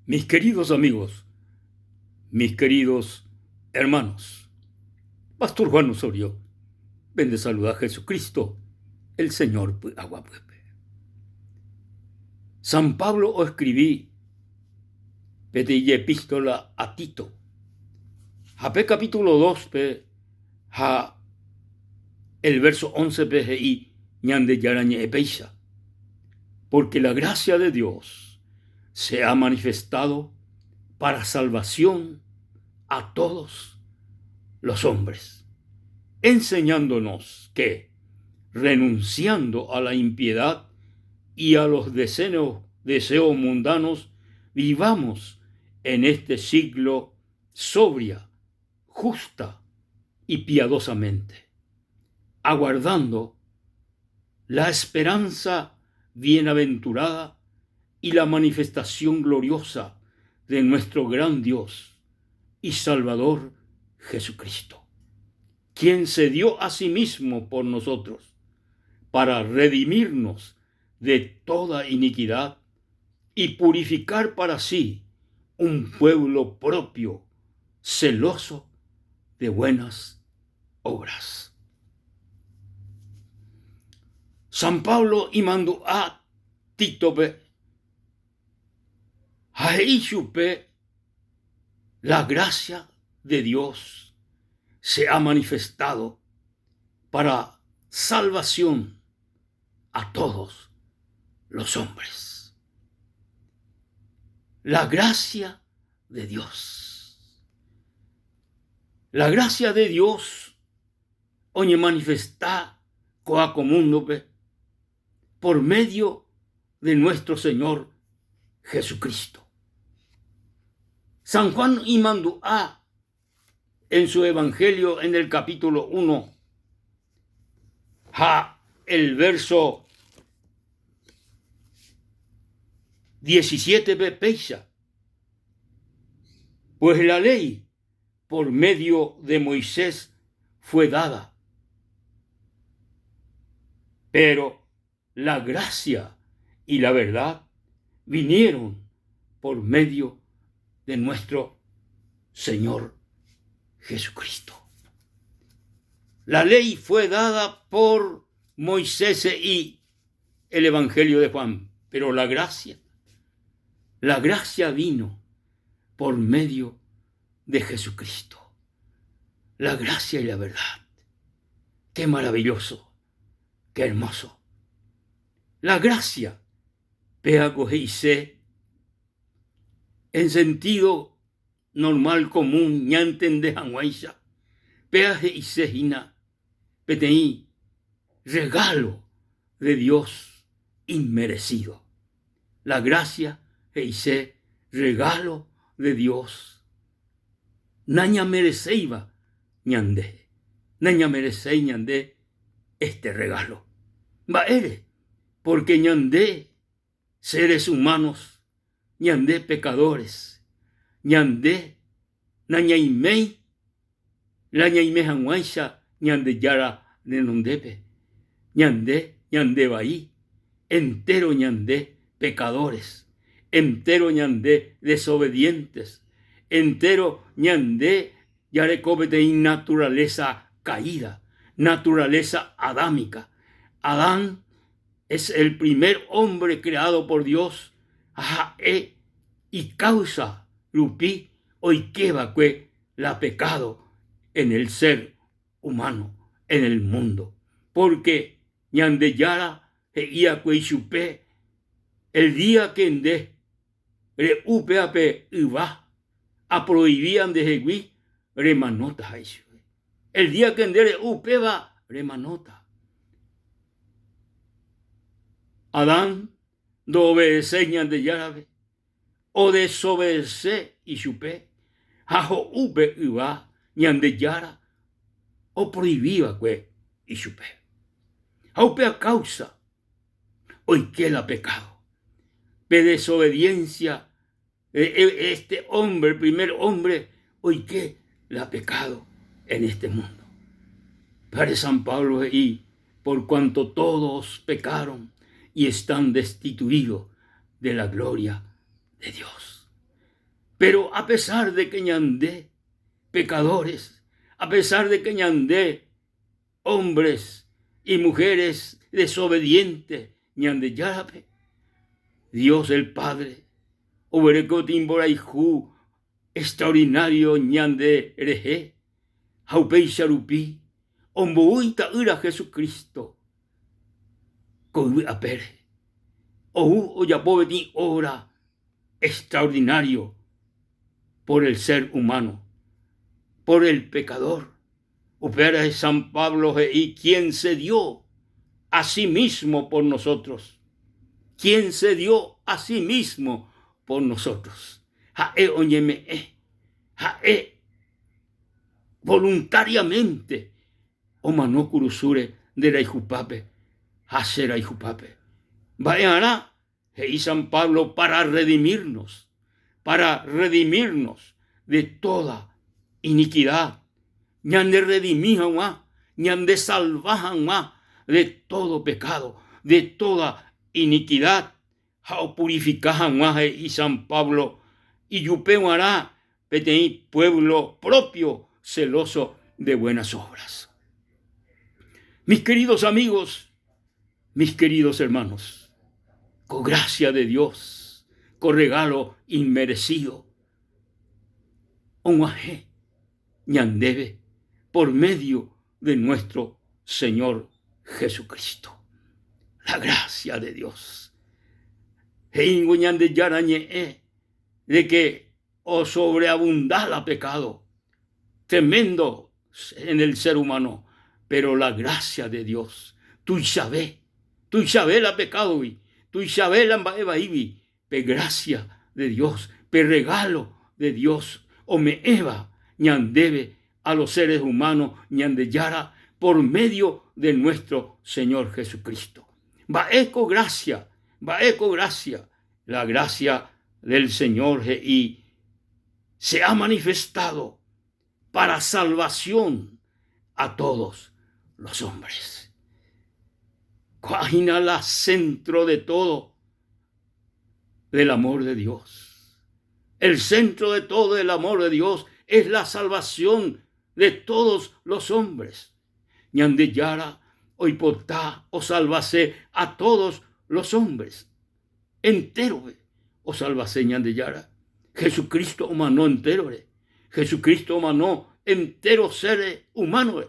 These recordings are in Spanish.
Mis queridos amigos, mis queridos hermanos, Pastor Juan Osorio, ven de saludar a Jesucristo, el Señor Aguapuepe. San Pablo o escribí, pedí epístola a Tito. Japé capítulo 2, el verso 11 y ñande yarañe epeisa. Porque la gracia de Dios se ha manifestado para salvación a todos los hombres, enseñándonos que, renunciando a la impiedad y a los deseos mundanos, vivamos en este siglo sobria, justa y piadosamente, aguardando la esperanza bienaventurada y la manifestación gloriosa de nuestro gran Dios y Salvador Jesucristo, quien se dio a sí mismo por nosotros para redimirnos de toda iniquidad y purificar para sí un pueblo propio, celoso de buenas obras. San Pablo y mandó a Tito la gracia de Dios se ha manifestado para salvación a todos los hombres. La gracia de Dios. La gracia de Dios oye manifesta coaco mundo por medio de nuestro Señor Jesucristo. San Juan y mandó en su Evangelio en el capítulo 1, el verso 17 peisa. Pues la ley por medio de Moisés fue dada, pero la gracia y la verdad vinieron por medio de nuestro Señor Jesucristo. La ley fue dada por Moisés y el Evangelio de Juan, pero la gracia vino por medio de Jesucristo. La gracia y la verdad. Qué maravilloso, qué hermoso. La gracia, en sentido normal, común, ñanten de Hanguaisha, regalo de Dios inmerecido. La gracia, regalo de Dios. Naña mereceiba ñande, naña merecei ñande este regalo. Porque ñande seres humanos, ñande pecadores, ñande nañaimei, lañaime hanguaisha, ñande yara nenondepe, ñande baí, entero ñande pecadores, entero ñande desobedientes, entero ñande yarecóbete en naturaleza caída, naturaleza adámica. Adán es el primer hombre creado por Dios, y causa lupi oikebacue la pecado en el ser humano, en el mundo. Porque ñandeyara iacueishupe, el día que ende re upeape iba a prohibían de jegui remanota. El día que ende re upeba remanota. Adán do obedece ñandeyarabe o desobedece y chupe jajo upe iba ñandeyara o prohibía y chupe. Aupe a causa hoy que la pecado de desobediencia este hombre, el primer hombre, hoy que la pecado en este mundo. Padre San Pablo y por cuanto todos pecaron y están destituidos de la gloria de Dios. Pero a pesar de que ñandé pecadores, a pesar de que ñandé hombres y mujeres desobedientes, ñande yarape, Dios el Padre, oberecotimboraihu, extraordinario ñande ereje, haupei sharupi, ombuita ira Jesucristo, coi apere, ou oyapobeti obra extraordinario por el ser humano, por el pecador. Opera de San Pablo y quien se dio a sí mismo por nosotros, quien se dio a sí mismo por nosotros. Jae oñeme, jae voluntariamente, o mano curusure de la ijupape, hacer a ijupape. Vayaná, y San Pablo para redimirnos de toda iniquidad, ñande redimijan, ñande salvajan de todo pecado, de toda iniquidad, o purificajan y San Pablo, y yupeguará, petei pueblo propio, celoso de buenas obras. Mis queridos amigos, mis queridos hermanos, con gracia de Dios, con regalo inmerecido, onguaje, ñandebe, por medio de nuestro Señor Jesucristo. La gracia de Dios. Heingo ñande yarañe, de que os sobreabundara pecado, tremendo en el ser humano, pero la gracia de Dios, tú sabes la pecado, tú sabes la embaebaíbi, pe gracia de Dios, pe regalo de Dios, o me eva, ñandebe a los seres humanos, ñandeyara, por medio de nuestro Señor Jesucristo. Vaeco gracia, la gracia del Señor y se ha manifestado para salvación a todos los hombres. Cuajinala, centro de todo del amor de Dios. El centro de todo el amor de Dios es la salvación de todos los hombres. Ñandeyara, oipotá, o salvase a todos los hombres. Entero, o salvase ñandeyara. Jesucristo humanó entero, Jesucristo humanó entero ser humano.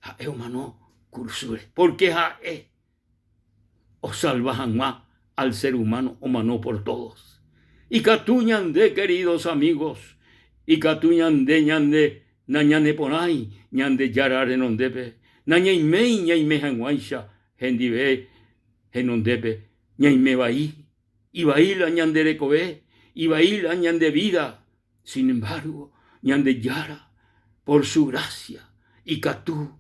Jae humanó cursure, porque jae o salvajan más al ser humano humanó por todos. Y catuñan de queridos amigos, y catuñan de ñande, nañane ponay, ñande yara renondepe, nañaimei ñaime janguaisha, gendive, genondepe, ñaime baí, y baí la ñandere cobe, y baí la ñande vida. Sin embargo, ñande yara, por su gracia, y catú,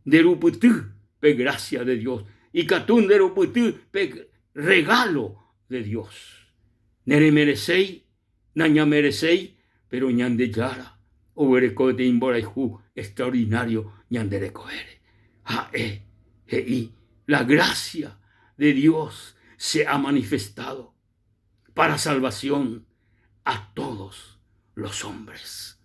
deruputú, pe gracia de Dios, y catún deruputú, pe regalo de Dios. Nere merecei, naña merecei, pero ñande yara, obereco de imboraihu, extraordinario, ñandere coere. Jae, hei, la gracia de Dios se ha manifestado para salvación a todos los hombres.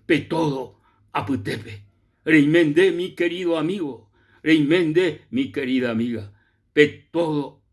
Pe todo aputepe, reimende mi querido amigo, reimende mi querida amiga, pe todo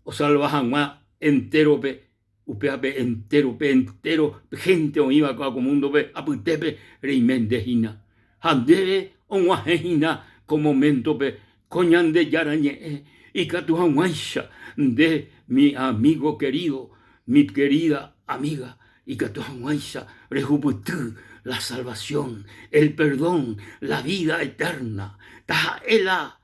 o salvajan entero pe, upeape entero, gente o iba como mundo pe, aputepe, reimende hina, handebe onguajejina como momento pe, coñande yarañe, y catujanguaisha de mi amigo querido, mi querida amiga, y catujanguaisha rejuputú, la salvación, el perdón, la vida eterna. Taja ela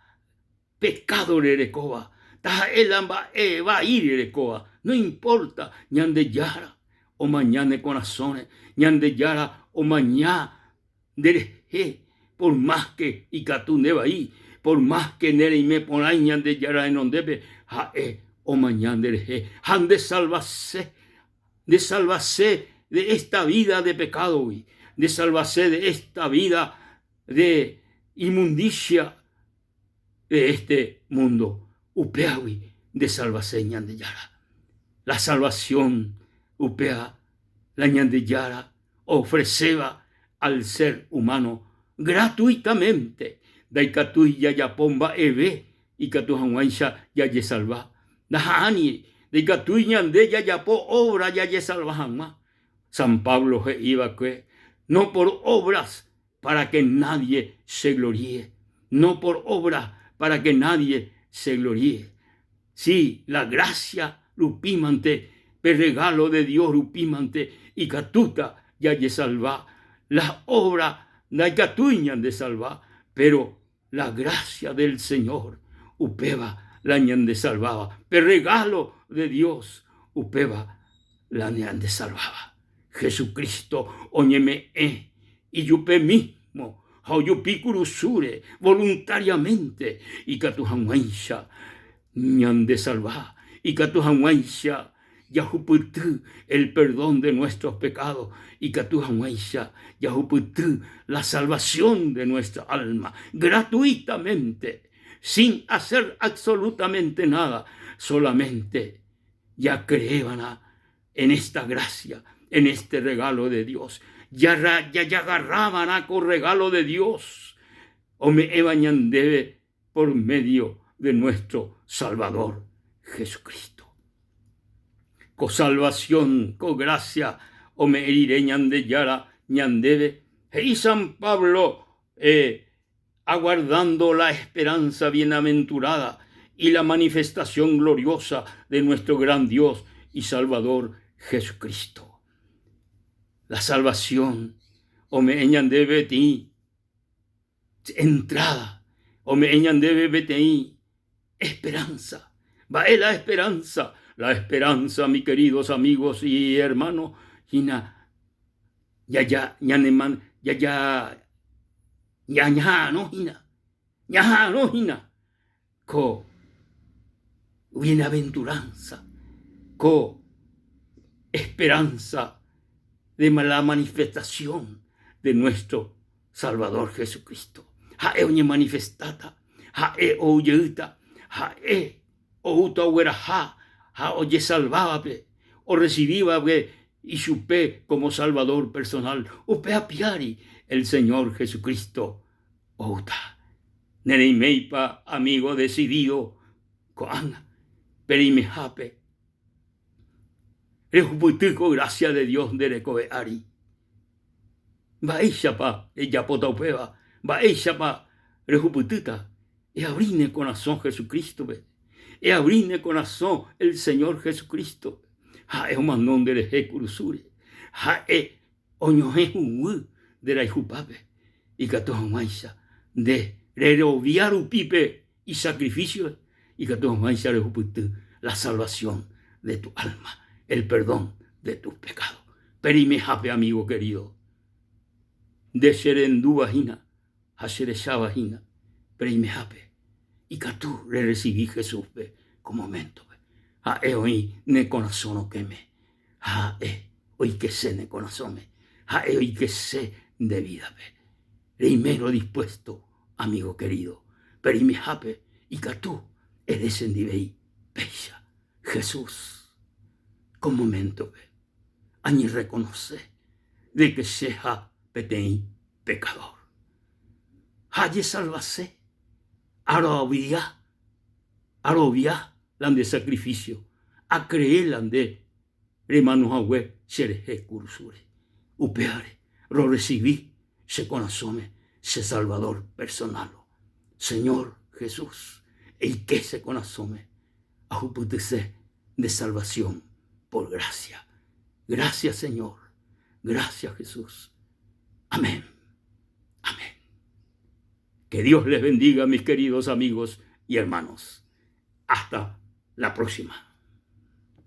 pecado lerecoa, taja ela va a ir lerecoa. No importa, ñande yara o mañana corazones, ñande yara o mañana dereje, por más que icatune va ahí, por más que nere y me ponay ñande yara en ondepe, jae o mañana dereje, han de salvarse de esta vida de pecado, de salvarse de esta vida de inmundicia de este mundo. Upeawi de salvación de yara. La salvación upea la ñandeyara ofreceba al ser humano gratuitamente. Daikatui yayapomba eve y katuhanwaisha yaye salva. Nahani daikatui ñande yayapo obra yaye salva jamás. San Pablo iba que no por obras para que nadie se gloríe, no por obras para que nadie se gloríe. Sí, la gracia rupimante, el regalo de Dios rupimante y catuta yaye salva. Las obras daikatuiñan de salvar, pero la gracia del Señor upeba la ñan de salvaba. El regalo de Dios upeba la ñan de salvaba. Jesucristo oñeme y yupe mismo hayupi curusure voluntariamente y catuhanwaisha ñan de salvar y catuhanwaisha yahuputu el perdón de nuestros pecados y catuhanwaisha yahuputu la salvación de nuestra alma gratuitamente sin hacer absolutamente nada, solamente ya creeban en esta gracia, en este regalo de Dios. Ya agarraban a con regalo de Dios. O me ebañandebe por medio de nuestro Salvador Jesucristo. Con salvación, con gracia, o me heriré ñandeyara ñandebe. Y San Pablo, aguardando la esperanza bienaventurada y la manifestación gloriosa de nuestro gran Dios y Salvador Jesucristo. La salvación, o me eñandebe ti, entrada, o me eñandebe ti, esperanza. Va la esperanza, mis queridos amigos y hermanos, hina, ya, ñaneman, ya, no hina, co bienaventuranza, co esperanza de la manifestación de nuestro Salvador Jesucristo. Jae oñe manifestata, jae oyeuta, jae outa hueraja, ja oye salvabe, o recibíbabe y supe como Salvador personal, upe apiari el Señor Jesucristo, outa. Neneimeipa, amigo decidido, coan, perimejape, rejuputuco gracia de Dios de recobeari. Baishapa, ella potaupeba, baishapa, rejupututa, y abrine corazón Jesucristo, y abrine corazón el Señor Jesucristo. Jae manón de leje curusure, jae oñoje huú de la ijupape, y catomaisha de reroviar upipe y sacrificio, y catomaisha rejuputu, la salvación de tu alma, el perdón de tus pecados. Perimejape, amigo querido, de serendú vagina, a seresha vagina, perimejape, y catú le recibí Jesús como momento. Hoy ne corazón que me, hoy que sé ne corazón me, hoy que sé de vida. Primero dispuesto, amigo querido, perimejape, y catú eres en divei, pecha, Jesús, con momento, añi reconoce de que sea petei pecador. Haye salvase, arobia, de sacrificio, a creer de hermanos agüe, sereje cursure, upeare, lo recibí, se conasome, se salvador personal. Señor Jesús, el que se conasome, ajuputese de salvación por gracia. Gracias, Señor. Gracias, Jesús. Amén. Amén. Que Dios les bendiga, mis queridos amigos y hermanos. Hasta la próxima.